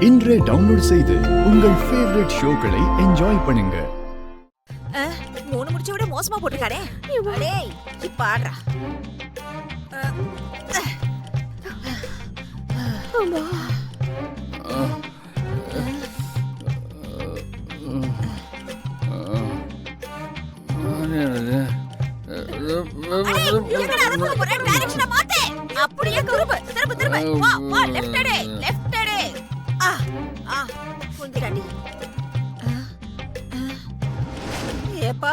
இன்றே டவுன்லோட் செய்து உங்கள் ஃபேவரட் ஷோக்களை என்ஜாய் பண்ணுங்க. 3 முடிச்ச விட மோசமா போட்டுருக்கானே. டேய் இப்ப ஆடுறா. அம்மா அப்படியே திரும்ப திரும்ப திரும்ப வா வா லெஃப்ட் அடே லெஃப்ட் அடே புந்திராண்டி ஏப்பா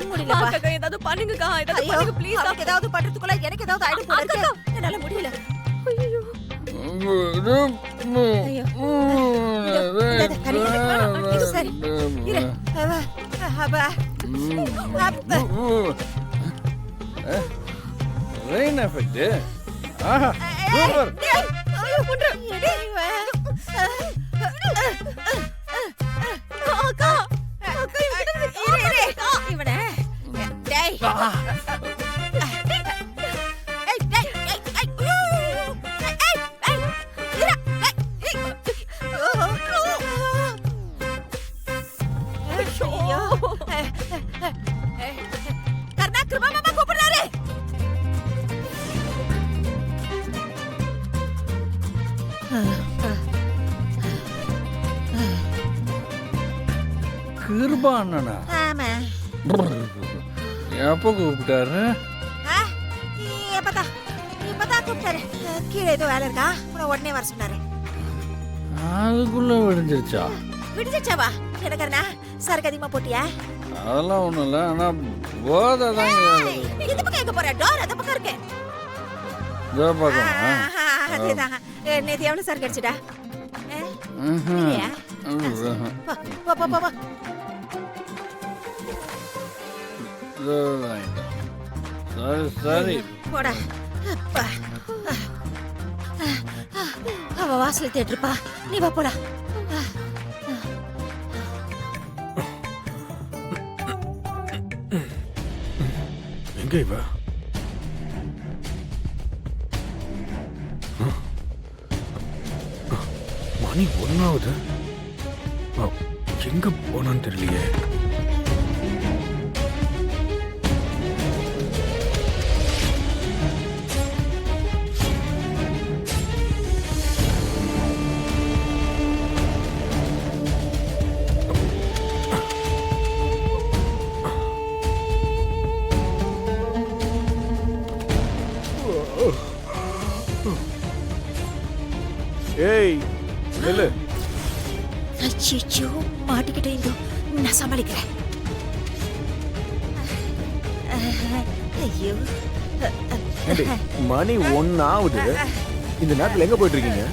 முடியலப்பா அக்கா ஏதாவது பண்ணுங்கக்கா ஏதாவது பண்ணுங்க ப்ளீஸ் அவருக்கு ஏதாவது பண்றதுக்குள்ள எனக்கு ஏதாவது ஆயிடும் போல இருக்கு என்னால முடியல ஐயோ இது சரி இரு அப்பா ரெயின் எஃபெக்ட் ஆஹா சூப்பர் அக்கா இவனே டேய் கிருபா அண்ணனா ஆமா எப்போ கூப்பிட்டாரு? இப்பதான் கூப்பிட்டாரு. கீழே ஏதோ வேலை இருக்கா உடனே வர சொன்னாரு. அதுக்குள்ள விடிஞ்சிருச்சா? விடிஞ்சிச்சாவா எனக்கா சரக்கு அதிகமா போட்டியா? அதெல்லாம் ஒண்ணும் இல்ல, ஆனா போதை தான். இந்த பக்கம் எங்க போற? டோர் அந்த பக்கம் இருக்கு. இதோ பார்க்கணுமா? அதேதான். நேத்து எவ்வளவு சரக்கு அடிச்சுடா? சரி போடா. அவ வாசல தேட்டுருப்பா, நீ வா போடா. எங்க இவ? மணி 1 எங்க போனான்னு தெரியலையே. ஏய் நில்லு. அச்சோ மாட்டிக்கிட்டே இந்தோ நான் சமாளிக்கிறேன். ஐயோ மணி 1 ஆகுது. இந்த நேரத்துல எங்க போயிட்டு இருக்கீங்க?